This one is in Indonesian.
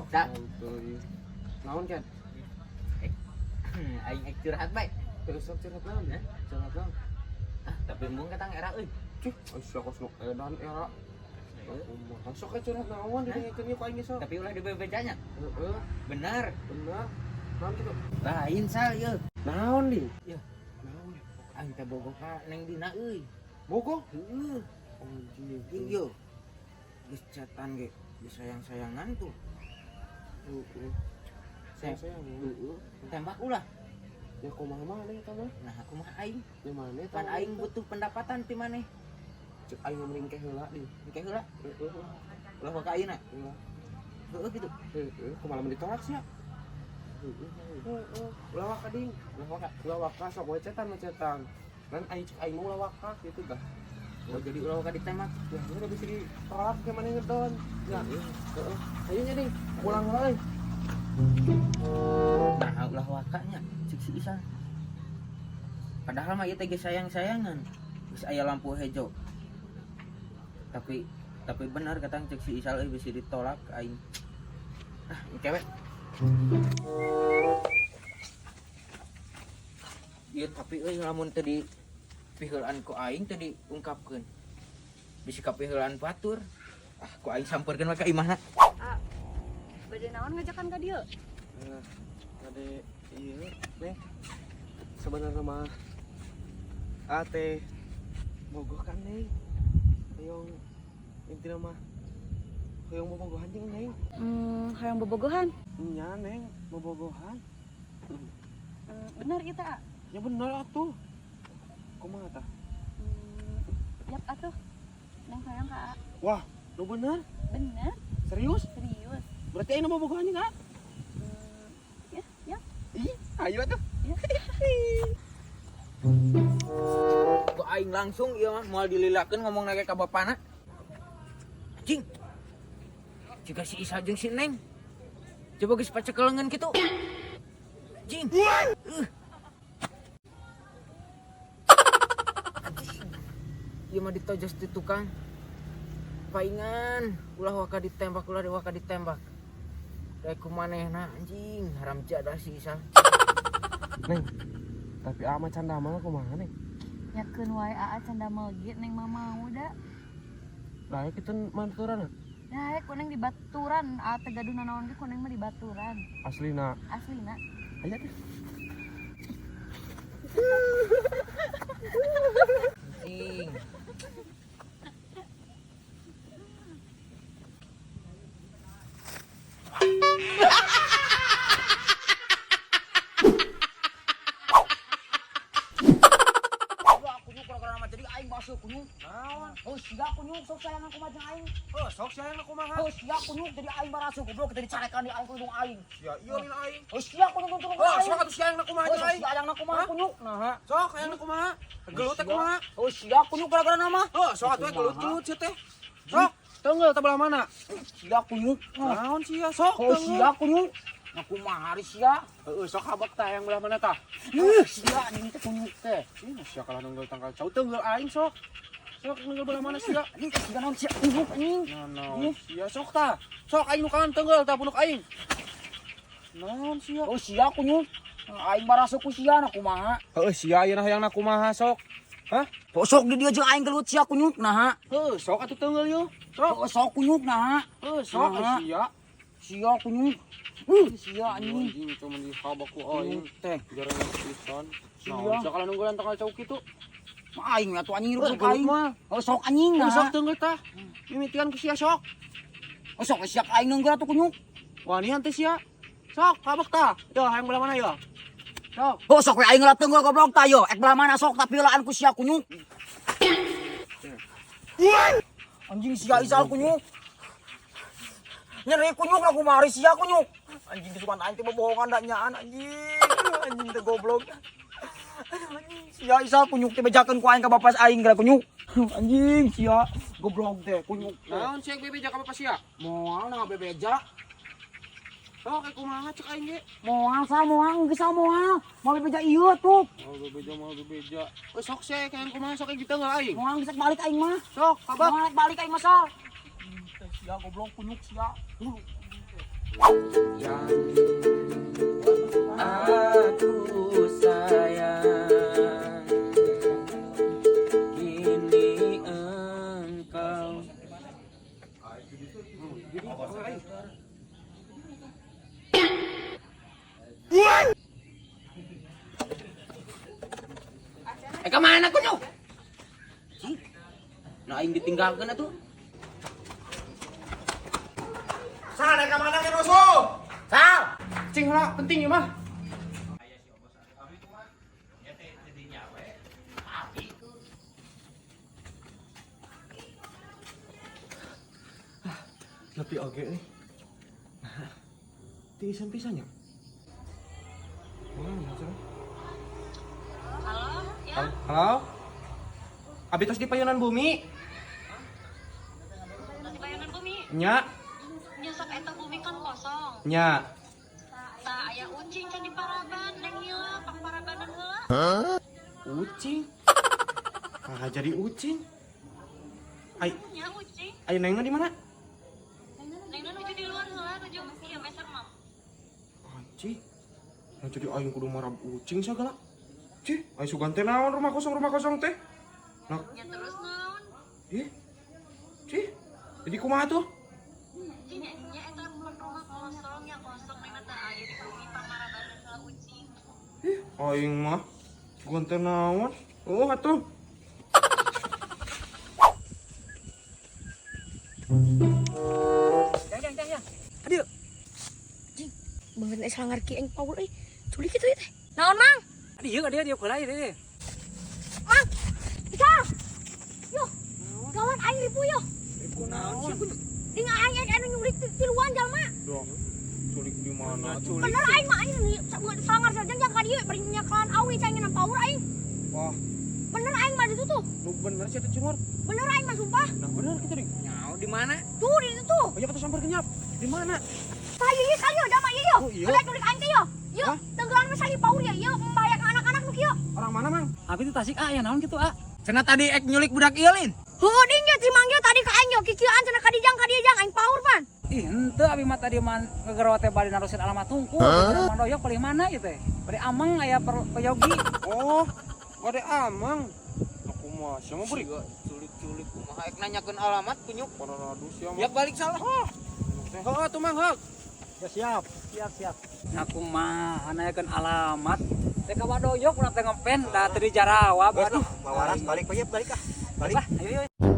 Dak. Naon kan? Aing curhat bae. Terus curhat naon ya? Curhat naon? Tapi embung katang era euy. Cih, asa kos nu edan era. Masuk ke curhat naon didengekeun ku aing sok. Tapi ulah dibebejanya. Heeh, Benar. bener. Naon kitu? Lain sal ieu. Naon di? Ya. Naon? Aing teh bogoh ka Neng Dina euy. Bogoh? Heeh. Anjing. Jeung yo. Geus chatan ge, geus sayang-sayangan tuh. Heeh. Sayang. Heeh. Tembak ulah. Ya kumaha mah nih eta mah? Nah, aku mah aing. Di mana Kan aing butuh pendapatan ti maneh. cek aing meringkeh heula di. Engke heula. Heeh. Ulah ka ayeuna. Heeh. Heueuh gitu. Heeh, kumaha mun ditolak sih ya? Heeh. Lawak kading. Lawak ka sok we cetan mah cetan. Kan aing cek aing mau lawak ka gitu dah. Oh, jadi ulah ka ditembak. Ya, udah bisa ditolak ke mana ngedon. Ya. Heeh. Ayo nya ding, pulang heula euy. Nah, ulah wakanya cik si Isa. Padahal mah ieu teh geus sayang-sayangan. Geus aya lampu hejo. Tapi benar katang cik si Isa euy bisa ditolak aing. Engke we. Ieu tapi euy lamun teu di piheulan ku aing teu diungkapkeun. Bisi ka piheulan batur. Ku aing sampeurkeun we ka imahna. Bade naon ngajakan ka dieu? Ade ieu neng. Sebenarnya mah ate bogoh kan neng. Hoyong intina mah hoyong bobogohan jeung neng. Hayang bobogohan. Nya neng, bobogohan. Benar kita. Ya bener atuh. Kumaha tah? Yap atuh. Neng hayang ka. Wah, lu bener? Bener, Serius? serius. Berarti aing bobogohan nih kak? Ya. Ih, ayo atuh. Ya. Ku aing langsung ieu mah moal dililakeun ngomong nage ka bapana. Anjing. Jika si Isa jeung si Neng. Coba geus pacekelengan kitu. Anjing. Ieu mah ditojos ti tukang. Paingan, ulah waka ditembak, Kayak kumanehna anjing, haram jadah si Isa. Neng, tapi ama canda mah kumaha neng? Yakeun wae aa canda meugit neng mah mau da. Lah kita manturan Nah, ku neng di baturan, aa teh gaduh nanaon ge ku neng mah di baturan. aslina. Aslina. Aya teh. Anjing. Kunyuk. Oh, siga kunyuk sok sayang aku mah jeung aing. Oh, sok sayang aku mah. Oh, siga kunyuk jadi aing barasu goblok kita dicarekan di aing kunyuk aing. Ya iya lin aing. Oh, siga kunyuk turun Oh, aing. sok atuh sayang aku mah Oh, jeung aing. siga sayang aku mah kunyuk. Nah, Sok sayang aku mah. Gelut teh kumaha? oh, siga kunyuk gara-gara nama. Oh, sok atuh gelut-gelut sia teh. Sok, teungeul teh belah mana? Siga kunyuk. Naon sia? Sok Oh, siga kunyuk. Nah, kumaha hari siga? Heeh, sok habak tah yang belah mana tah? Siga ini teh kunyuk teh. Ini sia kalau nunggu tanggal cau teungeul aing sok. Sok nunggu belah mana sia? Ini siga naon sia kunyuk anjing. Naon sia sok tah. Sok aing nu kan teungeul tah bunuk aing. Naon sia? Oh, siga kunyuk. Aing barasu ku siga nah kumaha? Heeh, sia ayeuna hayangna kumaha sok? Hah? Oh, sok di dieu jeung aing gelut sia kunyuk nah. Heeh, sok atuh teungeul yeuh. Sok. Oh, sok kunyuk nah. Heeh, sok Nah. sia. Sia kunyuk. Sia anjing. Anjing cuma dihabak ku aing. Teh. Jarang pisan. Sia. Naon sia kalau nungguan tanggal cau kitu? Mah aing atuh anjing Oh, ruk gelut aing. mah. Oh, sok anjing Oh, nah. sok teungeul tah. Mimitian ku sia sok. Oh, sok siap aing nunggu atuh kunyuk. Wah, nian teh sia. Sok, habak tah. Yo, hayang belah mana yo? Sok. Oh, sok we aing ngeulat tunggu goblok tah yo. Ek belah mana sok tapi laan ku sia kunyuk. Anjing sia isal kunyuk. Nyeri kunyuk lah kumari sia kunyuk. Anjing kesukaan aing teh bohongan da nyaan anjing. Anjing teh goblok. Anjing sia isal kunyuk teh bejakeun ku aing ka bapas aing gara kunyuk. Anjing sia goblok teh kunyuk. Naon cek bebeja ka bapak sia? Moal na bebeja. Sok kumaha cek aing ge? Moal geus moal. Mau bebeja ieu tuh. Oh, bebeja. Oh, sok cek hayang kumaha sok gitu enggak aing? Moal geus balik aing mah. Sok, habak. Moal balik aing mah sal. Sia goblok kunyuk sia. yang aku sayang, Kini engkau kemana kunyuk? Nah aing ditinggalkan atuh. Sana ka mana kan rusuh? Sal, cing heula penting ya mah. Tapi oke nih. Tiisan pisannya. Mana ya, Cang? Halo? Abi tos di Payunan Bumi? Di Payunan Bumi, Nya, nyesek eta bumi kan kosong. nya. Tah aya uncing can di Paraban, neng heula, pak Parabanan heula. Ucing. Ah, jadi ucing. Ai, Nya ucing, ai nengna di mana? nengna nuju di luar heula, nuju ieu meser mah. Anjing. Nah, jadi aing kudu marab ucing sagala. Cih, aing sugan teh naon rumah kosong teh? Nah, Nya terus naon? cih. Jadi kumaha tuh? Cing nya eta rumah kosong, nya kosong nengna teh aya di bumi pak Parabanan heula ucing. Aing mah sugan teh naon? Oh, atuh. Jang. Aduh. Banget selangar ki eng Paul culik kitu teh. Naon, Mang? Dia heula ieu. Mang. Bisa. Yo. Gawat aing ribu yo. Iku naon sih? Dengan aing anu nyulik tiluan jalma. Dong. Culik di mana? Bener aing mah aing sangar sarjang jang ka dieu bari nyakelan awi cangin Paul aing. Wah, Bener aing mah di situ tuh. lu bener sih atuh cumur. Bener aing mah sumpah. Nah, bener kita nih. Nyao di mana? Tuh di situ. Oh, ya atuh sambar kenyap. Di mana? Saya ieu kali dah mah ieu. Oh, iya? Kada culik aing teh yo. Yo, Hah? tenggelan mah sali Paul ya. Ieu membahayakan anak-anak nu kieu. Orang mana, Mang? Abi itu Tasik aya naon kitu Cenah tadi ek nyulik budak ieu lin. Heuh ding ge timang ge tadi ka aing yo kikieuan cenah ka dijang aing Paul pan. Ih, henteu abi mah tadi man ngegero teh bari narusin alamat tungku. Mang doyok paling mana ieu teh? Bari ameng aya peyogi. Oh, gade amang. Aku mah sama beri. Culik kumaha ek nanyakeun alamat kunyuk. Paradus ya Ya balik salah. Heuh atuh Mang, heuk. Siap. Aku mah anayakeun alamat. Teh ka Badoyok urang teh ngepen da teu dijarawa. Aduh, Bawaras balik ah. Balik. Ayo.